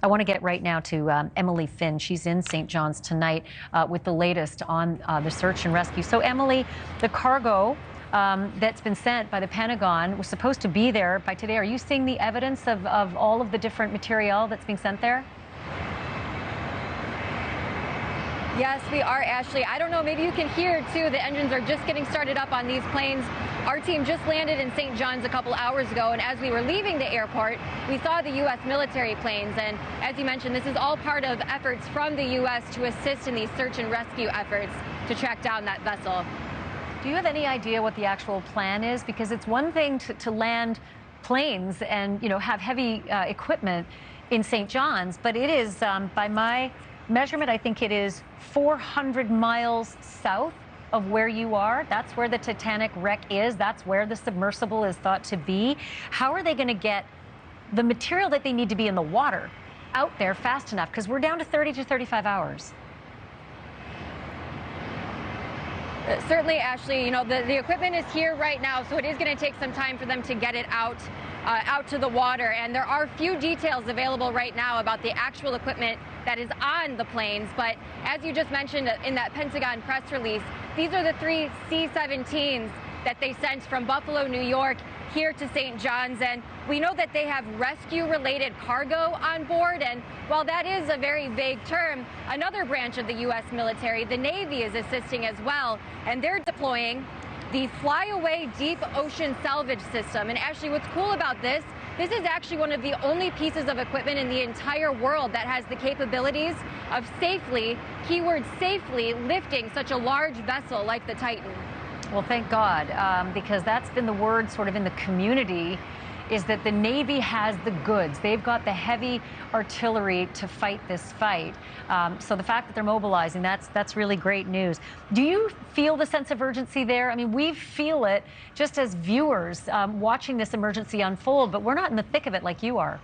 I want to get right now to Emily Finn. She's in St. John's tonight with the latest on the search and rescue. So, Emily, the cargo that's been sent by the Pentagon was supposed to be there by today. Are you seeing the evidence of all of the different material that's being sent there? Yes, we are, Ashleigh. I don't know, maybe you can hear, too, the engines are just getting started up on these planes. Our team just landed in St. John's a couple hours ago, and as we were leaving the airport, we saw the U.S. military planes. And as you mentioned, this is all part of efforts from the U.S. to assist in these search and rescue efforts to track down that vessel. Do you have any idea what the actual plan is? Because it's one thing to land planes and, you know, have heavy equipment in St. John's, but it is, by my measurement, I think it is 400 miles south of where you are. That's where the Titanic wreck is. That's where the submersible is thought to be. How are they going to get the material that they need to be in the water out there fast enough? Because we're down to 30 to 35 hours. Certainly, Ashleigh, you know, the equipment is here right now, so it is going to take some time for them to get it out to the water. And there are few details available right now about the actual equipment that is on the planes. But as you just mentioned in that Pentagon press release, these are the 3 C-17s that they sent from Buffalo, New York, here to St. John's. And we know that they have rescue-related cargo on board. And while that is a very vague term, another branch of the U.S. military, the Navy, is assisting as well. And they're deploying the Flyaway Deep Ocean Salvage System. And Ashleigh, what's cool about this is actually one of the only pieces of equipment in the entire world that has the capabilities of safely, keyword safely, lifting such a large vessel like the Titan. Well, thank God, because that's been the word sort of in the community, is that the Navy has the goods. They've got the heavy artillery to fight this fight. So the fact that they're mobilizing, that's really great news. Do you feel the sense of urgency there? I mean, we feel it just as viewers watching this emergency unfold, but we're not in the thick of it like you are.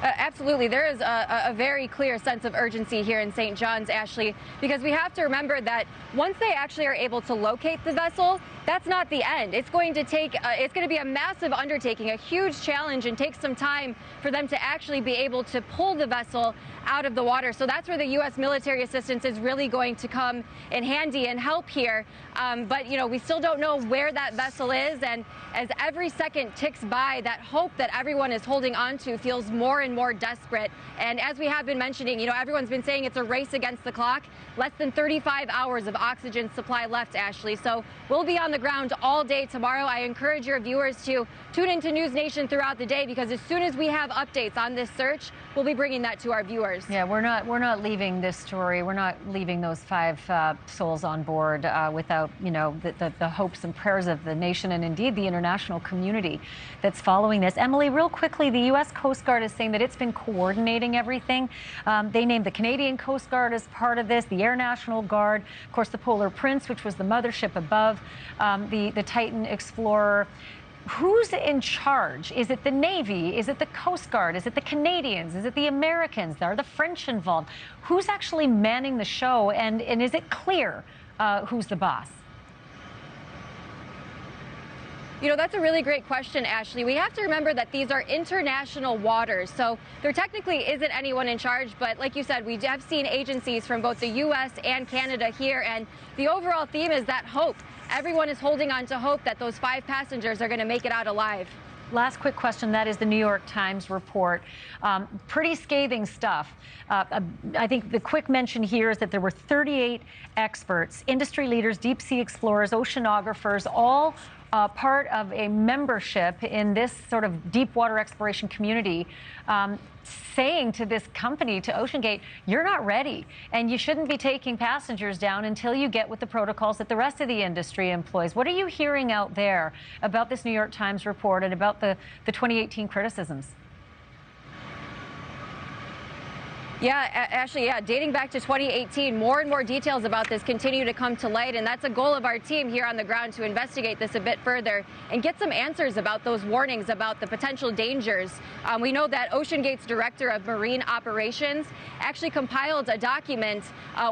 Absolutely. There is a very clear sense of urgency here in St. John's, Ashleigh, because we have to remember that once they actually are able to locate the vessel, that's not the end. It's going to take, it's going to be a massive undertaking, a huge challenge, and take some time for them to actually be able to pull the vessel out of the water. So that's where the U.S. military assistance is really going to come in handy and help here. But, you know, we still don't know where that vessel is. And as every second ticks by, that hope that everyone is holding on to feels more and more desperate. And as we have been mentioning, you know, everyone's been saying it's a race against the clock. Less than 35 hours of oxygen supply left, Ashleigh. So we'll be on the ground all day tomorrow. I encourage your viewers to tune into NewsNation throughout the day, because as soon as we have updates on this search, we'll be bringing that to our viewers. Yeah, we're not leaving this story. We're not leaving those 5 souls on board without, you know, the hopes and prayers of the nation and indeed the international community that's following this. Emily, real quickly, the U.S. Coast Guard is saying that it's been coordinating everything. They named the Canadian Coast Guard as part of this, the Air National Guard, of course, the Polar Prince, which was the mothership above the Titan Explorer. Who's in charge? Is it the Navy? Is it the Coast Guard? Is it the Canadians? Is it the Americans? Are the French involved? Who's actually manning the show? And is it clear who's the boss? You know, that's a really great question, Ashleigh. We have to remember that these are international waters, so there technically isn't anyone in charge. But like you said, we have seen agencies from both the U.S. and Canada here, and the overall theme is that hope. Everyone is holding on to hope that those 5 passengers are going to make it out alive. Last quick question, that is the New York Times report. Pretty scathing stuff. I think the quick mention here is that there were 38 experts, industry leaders, deep sea explorers, oceanographers, all part of a membership in this sort of deep water exploration community, saying to this company, to OceanGate, you're not ready, and you shouldn't be taking passengers down until you get with the protocols that the rest of the industry employs. What are you hearing out there about this New York Times report and about the 2018 criticisms? Yeah, Ashleigh, yeah, dating back to 2018, more and more details about this continue to come to light, and that's a goal of our team here on the ground, to investigate this a bit further and get some answers about those warnings about the potential dangers. We know that OceanGate's director of marine operations actually compiled a document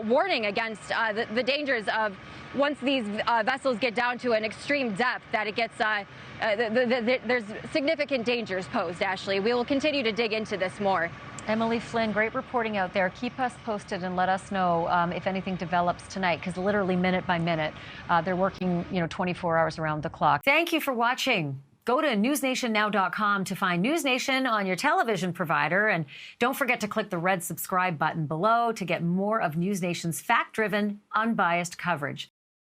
warning against the dangers of once these vessels get down to an extreme depth, that it gets there's significant dangers posed. Ashleigh, we will continue to dig into this more. Emily Flynn, great reporting out there. Keep us posted and let us know if anything develops tonight, because literally minute by minute, they're working 24 hours around the clock. Thank you for watching. Go to newsnationnow.com to find NewsNation on your television provider. And don't forget to click the red subscribe button below to get more of NewsNation's fact-driven, unbiased coverage.